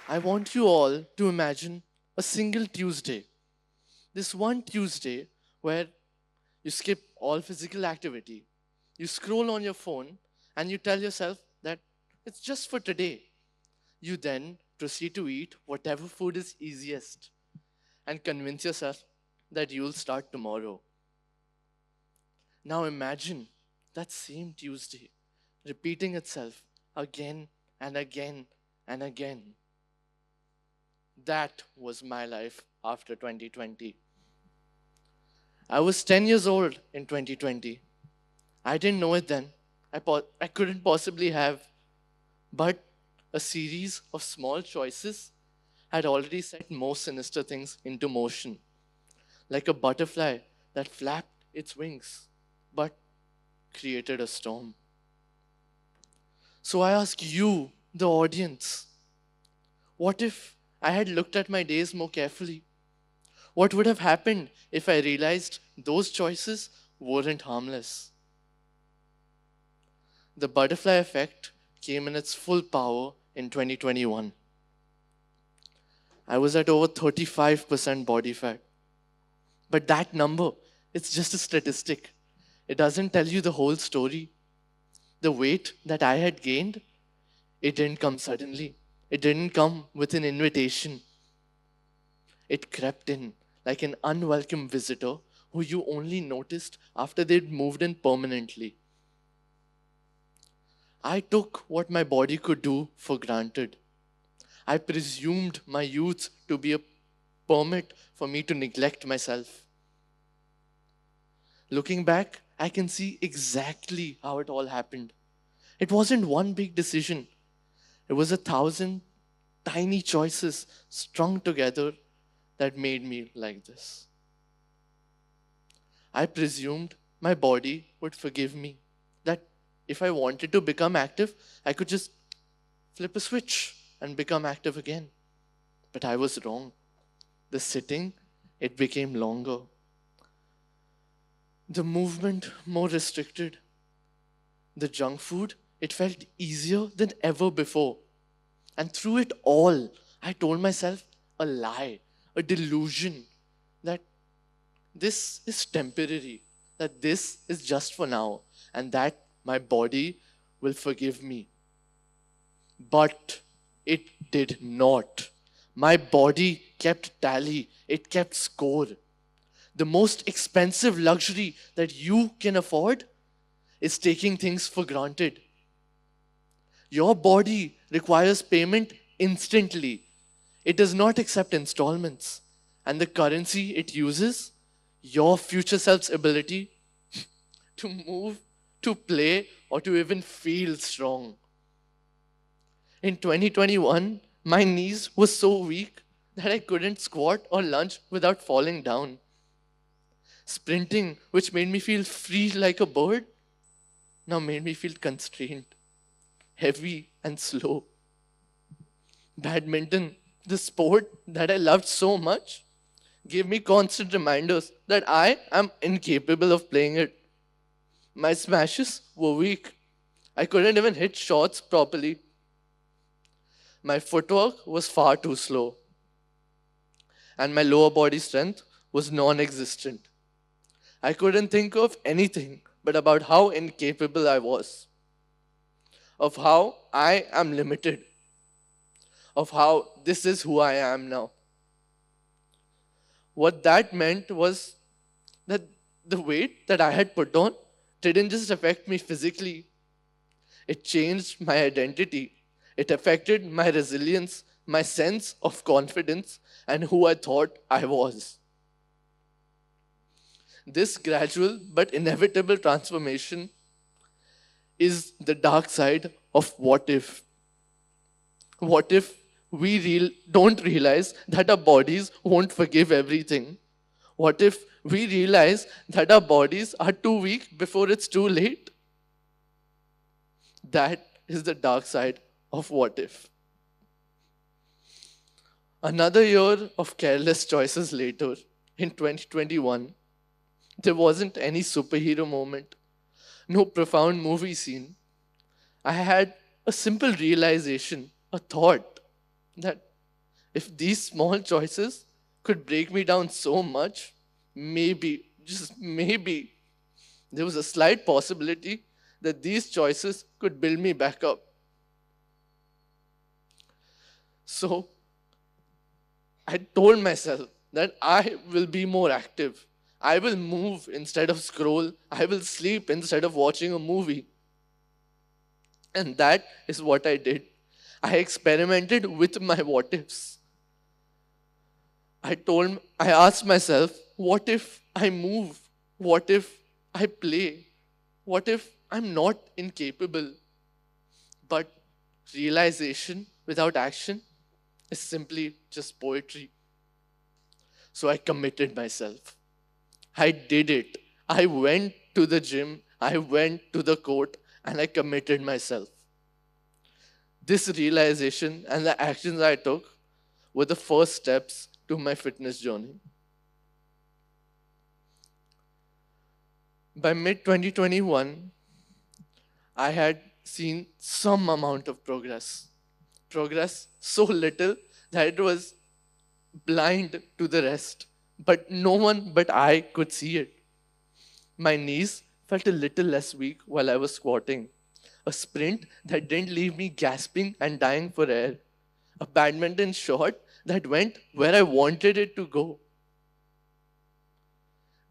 I want you all to imagine a single Tuesday. This one Tuesday where you skip all physical activity, you scroll on your phone, and you tell yourself that it's just for today. You then proceed to eat whatever food is easiest and convince yourself that you'll start tomorrow. Now imagine that same Tuesday repeating itself again and again and again. That was my life after 2020. I was 10 years old in 2020. I didn't know it then. I couldn't possibly have. But a series of small choices had already set more sinister things into motion, like a butterfly that flapped its wings but created a storm. So I ask you, the audience, what if I had looked at my days more carefully? What would have happened if I realized those choices weren't harmless? The butterfly effect came in its full power in 2021. I was at over 35% body fat. But that number, it's just a statistic. It doesn't tell you the whole story. The weight that I had gained, it didn't come suddenly. It didn't come with an invitation. It crept in like an unwelcome visitor who you only noticed after they'd moved in permanently. I took what my body could do for granted. I presumed my youth to be a permit for me to neglect myself. Looking back, I can see exactly how it all happened. It wasn't one big decision, it was 1,000 tiny choices strung together that made me like this. I presumed my body would forgive me, that if I wanted to become active, I could just flip a switch and become active again. But I was wrong. The sitting, it became longer. The movement more restricted. The junk food, it felt easier than ever before. And through it all, I told myself a lie, a delusion that this is temporary, that this is just for now, and that my body will forgive me. But it did not. My body kept tally, it kept score. The most expensive luxury that you can afford is taking things for granted. Your body requires payment instantly. It does not accept installments. And the currency it uses, your future self's ability to move, to play, or to even feel strong. In 2021, my knees were so weak that I couldn't squat or lunge without falling down. Sprinting, which made me feel free like a bird, now made me feel constrained, heavy, and slow. Badminton, the sport that I loved so much, gave me constant reminders that I am incapable of playing it. My smashes were weak. I couldn't even hit shots properly. My footwork was far too slow, and my lower body strength was non existent. I couldn't think of anything but about how incapable I was, of how I am limited, of how this is who I am now. What that meant was that the weight that I had put on didn't just affect me physically, it changed my identity. It affected my resilience, my sense of confidence, and who I thought I was. This gradual but inevitable transformation is the dark side of what if. What if we don't realize that our bodies won't forgive everything? What if we realize that our bodies are too weak before it's too late? That is the dark side of what if. Another year of careless choices later, in 2021, there wasn't any superhero moment, no profound movie scene. I had a simple realization, a thought that If these small choices could break me down so much, maybe, just maybe, there was a slight possibility that these choices could build me back up. So I told myself that I will be more active. I will move instead of scroll. I will sleep instead of watching a movie. And that is what I did. I experimented with my what ifs. I asked myself, what if I move? What if I play? What if I'm not incapable? But realization without action is simply just poetry. So I committed myself. I did it. I went to the gym, I went to the court, and I committed myself. This realization and the actions I took were the first steps to my fitness journey. By mid 2021, I had seen some amount of progress. Progress so little that it was blind to the rest, but no one but I could see it. My knees felt a little less weak while I was squatting. A sprint that didn't leave me gasping and dying for air. A badminton shot that went where I wanted it to go.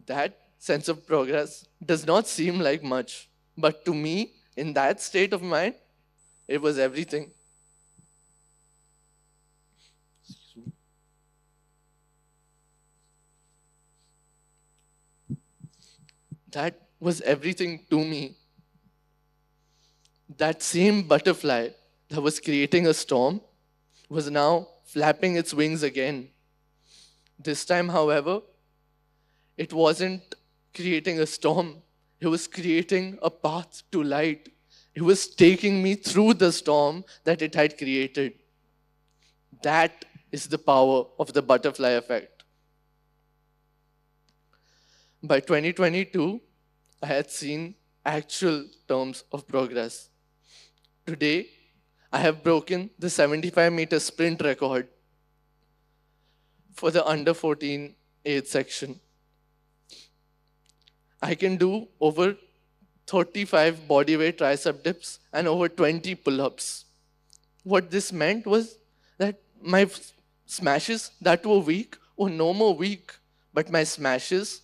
That sense of progress does not seem like much, but to me, in that state of mind, it was everything. That was everything to me. That same butterfly that was creating a storm was now flapping its wings again. This time, however, it wasn't creating a storm, it was creating a path to light. It was taking me through the storm that it had created. That is the power of the butterfly effect. By 2022, I had seen actual terms of progress. Today, I have broken the 75-meter sprint record for the under 14 age section. I can do over 35 bodyweight tricep dips and over 20 pull-ups. What this meant was that my smashes that were weak were no more weak, but my smashes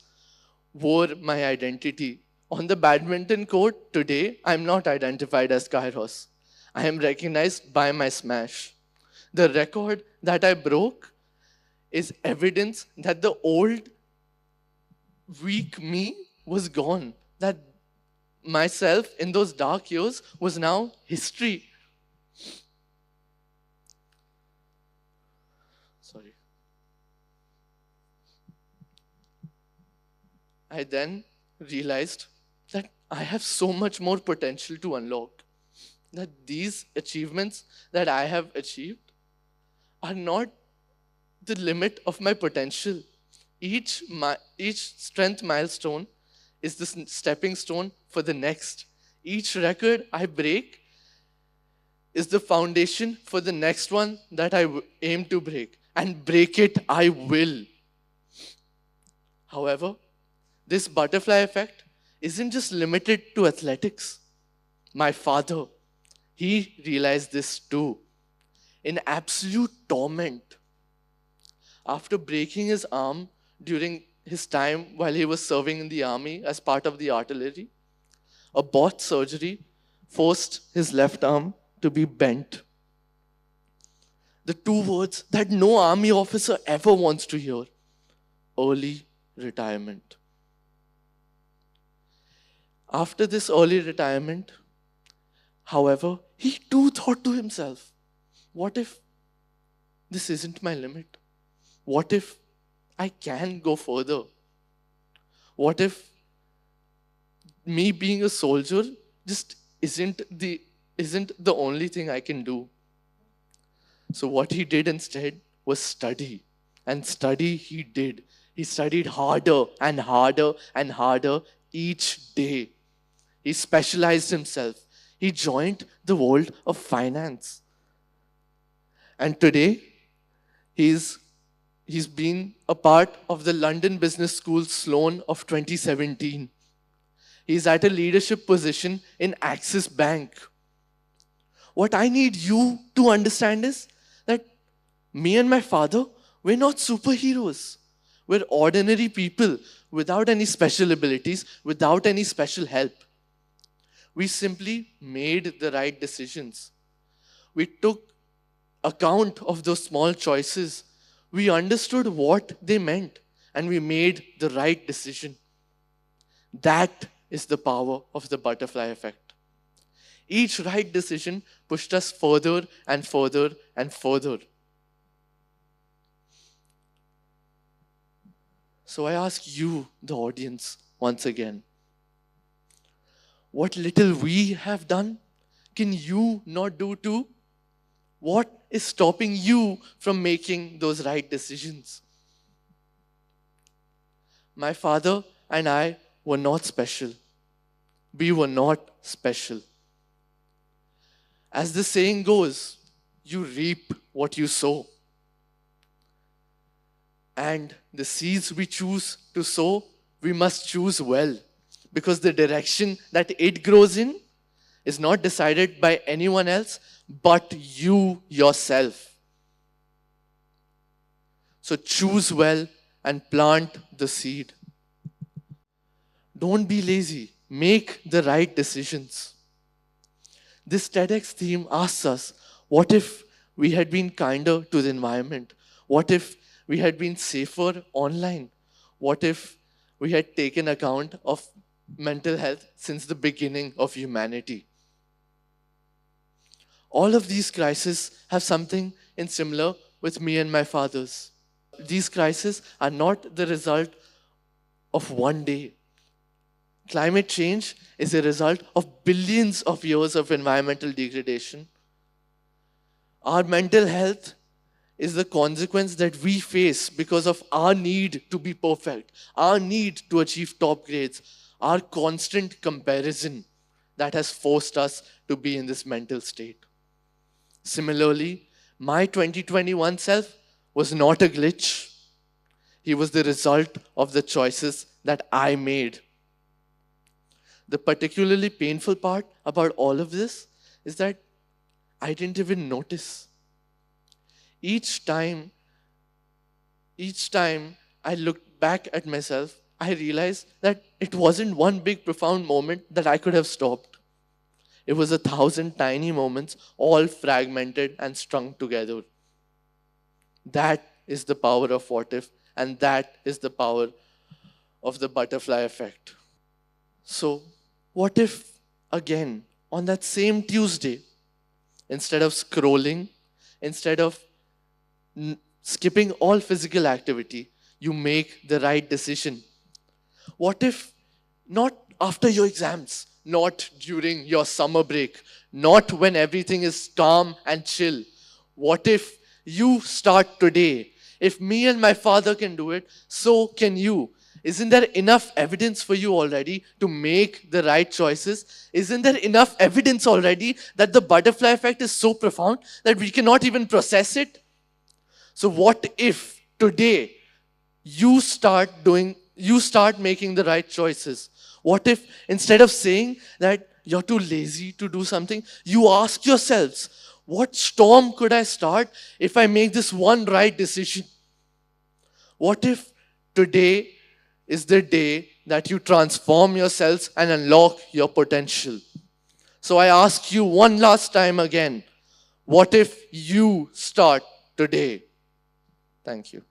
were my identity. On the badminton court today, I'm not identified as Kiros. I am recognized by my smash. The record that I broke is evidence that the old weak me was gone. That myself in those dark years was now history. Sorry. I then realized that I have so much more potential to unlock. That these achievements that I have achieved are not the limit of my potential. Each strength milestone is the stepping stone for the next. Each record I break is the foundation for the next one that I aim to break. And break it, I will. However, this butterfly effect isn't just limited to athletics. My father, he realized this too. In absolute torment, after breaking his arm during his time while he was serving in the army as part of the artillery, a botched surgery forced his left arm to be bent. The two words that no army officer ever wants to hear: early retirement. After this early retirement, however, he too thought to himself, what if this isn't my limit? What if I can go further? What if me being a soldier just isn't the only thing I can do? So what he did instead was study. And study he did. He studied harder and harder and harder each day. He specialized himself. He joined the world of finance. And today, He's he's been a part of the London Business School Sloan of 2017. He's at a leadership position in Axis Bank. What I need you to understand is that me and my father, we're not superheroes. We're ordinary people without any special abilities, without any special help. We simply made the right decisions. We took account of those small choices. We understood what they meant and we made the right decision. That is the power of the butterfly effect. Each right decision pushed us further and further and further. So I ask you, the audience, once again, what little we have done, can you not do too? What is stopping you from making those right decisions? My father and I were not special. We were not special. As the saying goes, you reap what you sow. And the seeds we choose to sow, we must choose well. Because the direction that it grows in is not decided by anyone else but you yourself. So choose well and plant the seed. Don't be lazy. Make the right decisions. This TEDx theme asks us, what if we had been kinder to the environment? What if we had been safer online? What if we had taken account of mental health since the beginning of humanity? All of these crises have something in similar with me and my father's. These crises are not the result of one day. Climate change is a result of billions of years of environmental degradation. Our mental health is the consequence that we face because of our need to be perfect, our need to achieve top grades, our constant comparison that has forced us to be in this mental state. Similarly, my 2021 self was not a glitch. He was the result of the choices that I made. The particularly painful part about all of this is that I didn't even notice. Each time I looked back at myself, I realized that it wasn't one big profound moment that I could have stopped. It was 1,000 tiny moments, all fragmented and strung together. That is the power of what if, and that is the power of the butterfly effect. So, what if, again, on that same Tuesday, instead of scrolling, instead of skipping all physical activity, you make the right decision? What if not after your exams, not during your summer break, not when everything is calm and chill? What if you start today? If me and my father can do it, so can you. Isn't there enough evidence for you already to make the right choices? Isn't there enough evidence already that the butterfly effect is so profound that we cannot even process it? So what if today you start making the right choices? What if instead of saying that you're too lazy to do something, you ask yourselves, what storm could I start if I make this one right decision? What if today is the day that you transform yourselves and unlock your potential? So I ask you one last time again, what if you start today? Thank you.